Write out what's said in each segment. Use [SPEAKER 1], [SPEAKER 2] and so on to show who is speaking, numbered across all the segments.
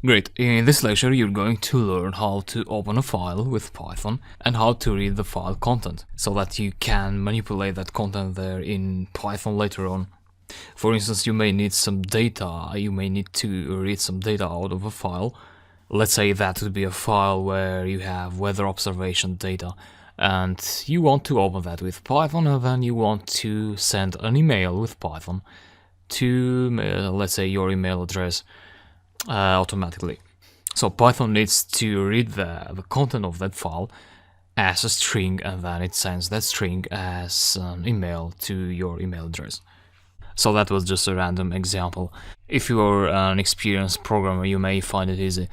[SPEAKER 1] Great, in this lecture you're going to learn how to open a file with Python and how to read the file content so that you can manipulate that content there in Python later on. For instance, you may need some data, you may need to read some data out of a file. Let's say that would be a file where you have weather observation data and you want to open that with Python, and then you want to send an email with Python to, let's say, your email address automatically. So Python needs to read the content of that file as a string, and then it sends that string as an email to your email address. So that was just a random example. If you're an experienced programmer, you may find it easy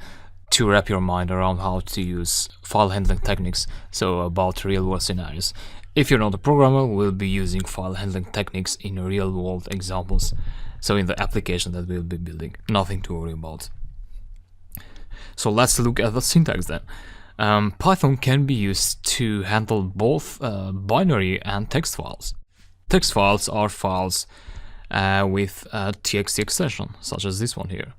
[SPEAKER 1] to wrap your mind around how to use file handling techniques, so about real-world scenarios. If you're not a programmer, we'll be using file handling techniques in real-world examples, so in the application that we'll be building. Nothing to worry about. So let's look at the syntax then. Python can be used to handle both binary and text files. Text files are files with a txt extension, such as this one here.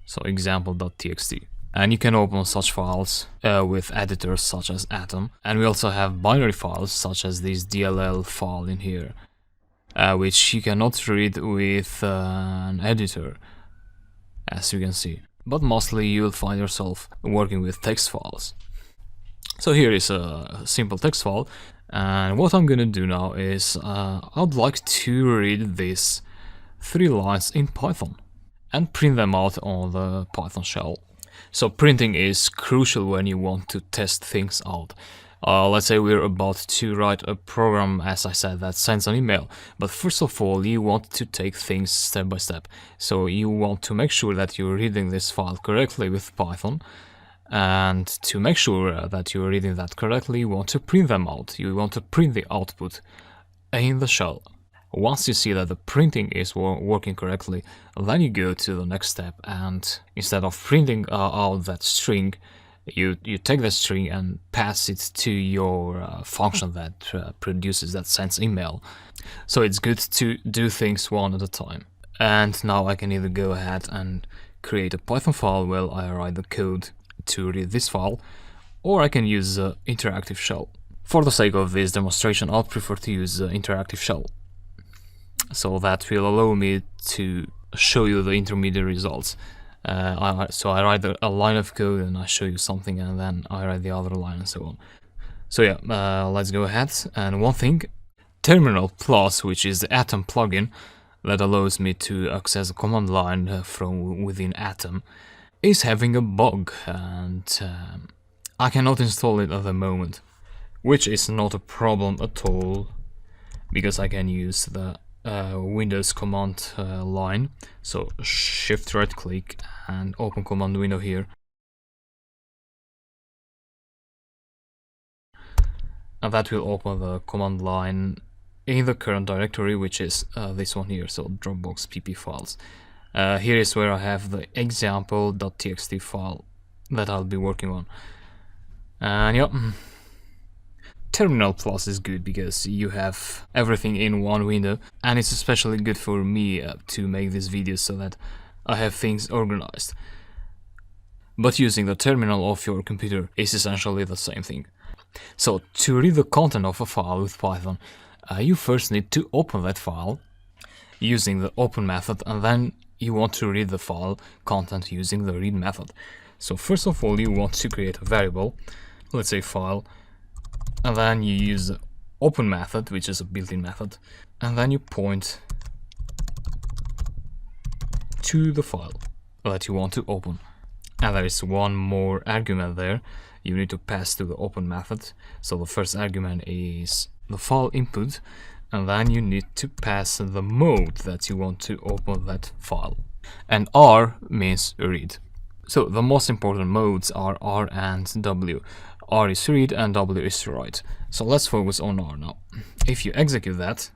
[SPEAKER 1] So example.txt. And you can open such files with editors such as Atom. And we also have binary files such as this DLL file in here, which you cannot read with an editor, as you can see. But mostly you'll find yourself working with text files. So here is a simple text file. And what I'm gonna do now is I'd like to read these 3 lines in Python and print them out on the Python shell. So printing is crucial when you want to test things out. Let's say we're about to write a program, as I said, that sends an email. But first of all, you want to take things step by step. So you want to make sure that you're reading this file correctly with Python. And to make sure that you're reading that correctly, you want to print them out. You want to print the output in the shell. Once you see that the printing is working correctly, then you go to the next step, and instead of printing out that string, you take that string and pass it to your function that produces, that sends email. So it's good to do things one at a time. And now I can either go ahead and create a Python file while I write the code to read this file, or I can use the interactive shell. For the sake of this demonstration, I'll prefer to use the interactive shell. So that will allow me to show you the intermediate results. So I write a line of code and I show you something, and then I write the other line and so on. So yeah, let's go ahead. And one thing, Terminal Plus, which is the Atom plugin that allows me to access the command line from within Atom, is having a bug, and I cannot install it at the moment, which is not a problem at all, because I can use the Windows command line. So shift right click and open command window here, and that will open the command line in the current directory, which is this one here, so Dropbox pp files. Here is where I have the example.txt file that I'll be working on. And yeah, Terminal Plus is good because you have everything in one window, and it's especially good for me to make this video so that I have things organized. But using the terminal of your computer is essentially the same thing. So to read the content of a file with Python, you first need to open that file using the open method, and then you want to read the file content using the read method. So first of all, you want to create a variable, let's say file, and then you use the open method, which is a built-in method, and then you point to the file that you want to open. And there is one more argument there you need to pass to the open method. So the first argument is the file input, and then you need to pass the mode that you want to open that file. And R means read. So the most important modes are R and W. R is read and W is write. So let's focus on R now. If you execute that,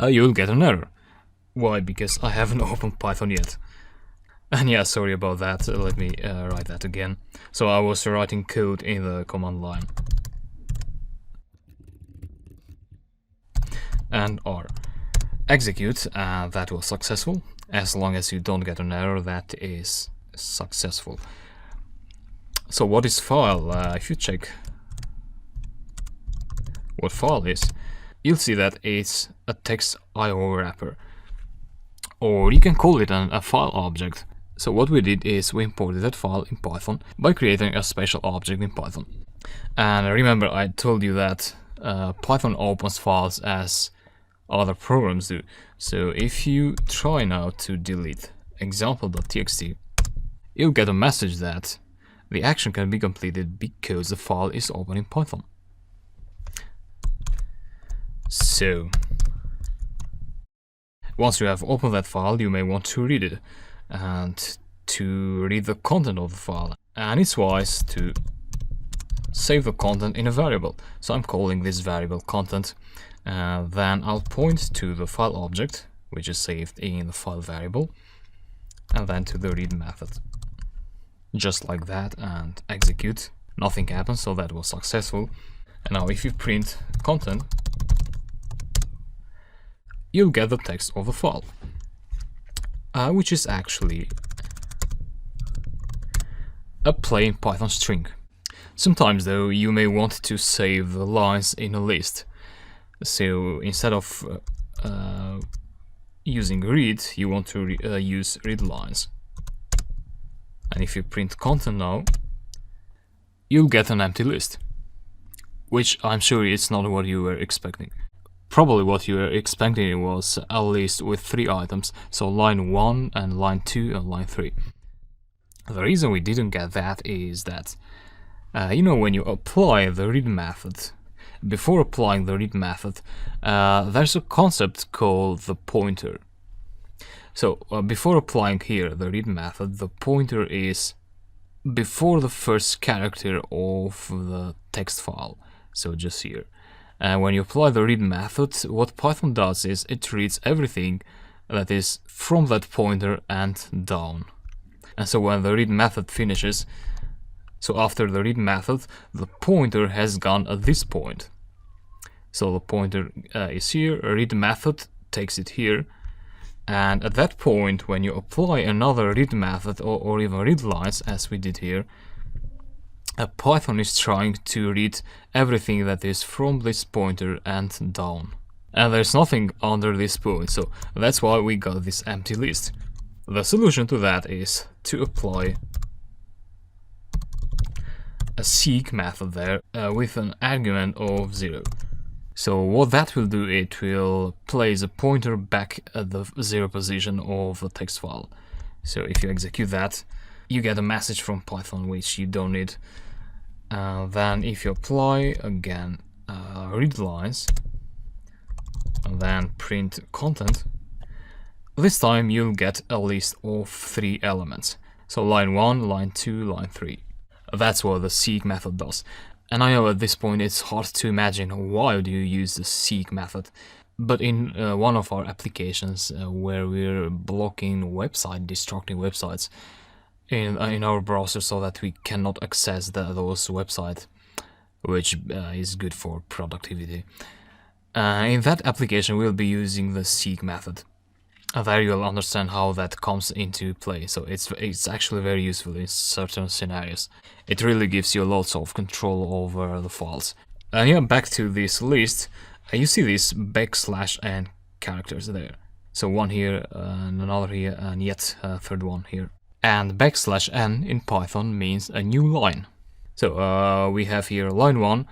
[SPEAKER 1] you'll get an error. Why? Because I haven't opened Python yet. And yeah, sorry about that. Let me write that again. So I was writing code in the command line. And R. Execute, that was successful. As long as you don't get an error, that is successful. So what is file? If you check what file is, you'll see that it's a text IO wrapper, or you can call it a file object. So what we did is we imported that file in Python by creating a special object in Python. And remember, I told you that Python opens files as other programs do. So if you try now to delete example.txt, you'll get a message that the action can be completed because the file is open in Python. So once you have opened that file, you may want to read it, and to read the content of the file, and it's wise to save the content in a variable. So I'm calling this variable content, then I'll point to the file object, which is saved in the file variable, and then to the read method. Just like that, and execute. Nothing happens, so that was successful. And now if you print content, you'll get the text of the file, which is actually a plain Python string. Sometimes though, you may want to save the lines in a list. So instead of using read, you want to use read lines. And if you print content now, you'll get an empty list, which I'm sure is not what you were expecting. Probably what you were expecting was a list with 3 items, so line 1 and line 2 and line 3. The reason we didn't get that is that, you know, when you apply the read method, before applying the read method, there's a concept called the pointer. So before applying here the read method, the pointer is before the first character of the text file, so just here. And when you apply the read method, what Python does is it reads everything that is from that pointer and down. And so when the read method finishes, so after the read method, the pointer has gone at this point. So the pointer is here, read method takes it here, and at that point, when you apply another read method or even read lines, as we did here, Python is trying to read everything that is from this pointer and down. And there's nothing under this point, so that's why we got this empty list. The solution to that is to apply a seek method there with an argument of 0. So what that will do, it will place a pointer back at the 0 position of the text file. So if you execute that, you get a message from Python which you don't need. Then if you apply again read lines and then print content, this time you'll get a list of 3 elements. So line 1, line 2, line 3. That's what the seek method does. And I know at this point it's hard to imagine why do you use the seek method. But in one of our applications where we're blocking destructing websites in our browser so that we cannot access those websites, which is good for productivity. In that application we'll be using the seek method. There you'll understand how that comes into play. So it's actually very useful in certain scenarios. It really gives you lots of control over the files. And yeah, back to this list, you see these \n characters there. So one here, and another here, and yet a third one here. And \n in Python means a new line. So we have here line 1.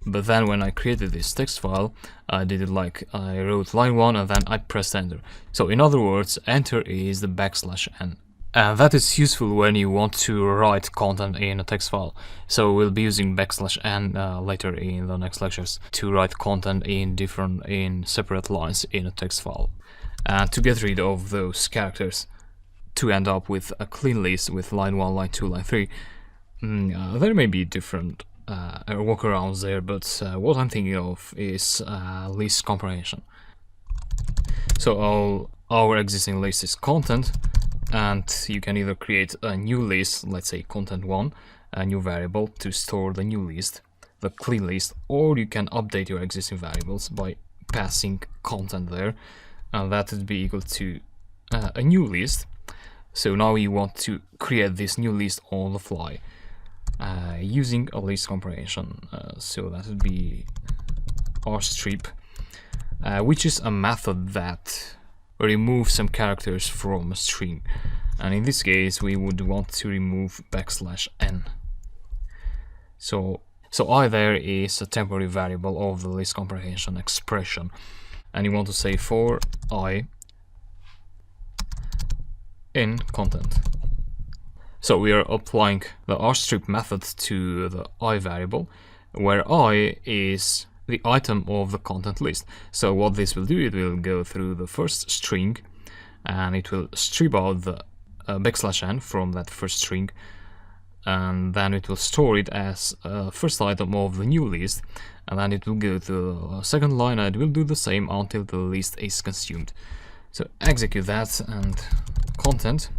[SPEAKER 1] But then when I created this text file, I did it like I wrote line 1 and then I pressed enter. So in other words, enter is the \n. And that is useful when you want to write content in a text file. So we'll be using \n later in the next lectures to write content in separate lines in a text file. And to get rid of those characters, to end up with a clean list with line 1, line 2, line 3, there may be different workarounds there, but what I'm thinking of is list comprehension. So all our existing list is content, and you can either create a new list, let's say content1, a new variable to store the new list, the clean list, or you can update your existing variables by passing content there, and that would be equal to a new list. So now we want to create this new list on the fly using a list comprehension. So that would be rstrip, which is a method that removes some characters from a string. And in this case, we would want to remove \n. So I there is a temporary variable of the list comprehension expression, and you want to say for I in content. So we are applying the rstrip method to the I variable, where I is the item of the content list. So what this will do, it will go through the first string and it will strip out the \n from that first string, and then it will store it as first item of the new list, and then it will go to the second line and it will do the same until the list is consumed. So execute that and content,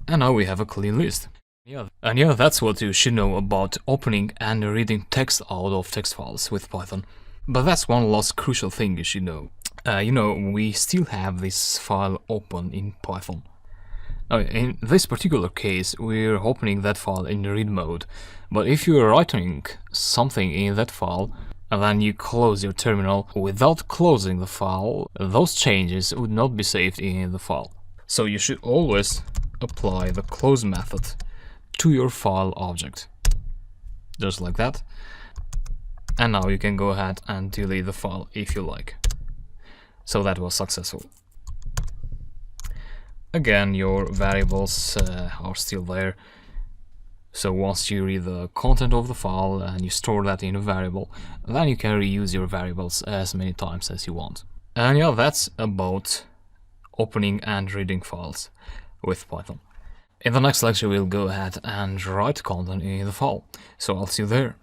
[SPEAKER 1] and now we have a clean list. And yeah, that's what you should know about opening and reading text out of text files with Python. But that's one last crucial thing you should know. We still have this file open in Python. In this particular case, we're opening that file in read mode, but if you're writing something in that file and then you close your terminal without closing the file, those changes would not be saved in the file. So you should always apply the close method to your file object, just like that. And now you can go ahead and delete the file if you like. So that was successful. Again, your variables are still there. So once you read the content of the file and you store that in a variable, then you can reuse your variables as many times as you want. And yeah, that's about opening and reading files with Python. In the next lecture, we'll go ahead and write content in the file. So I'll see you there.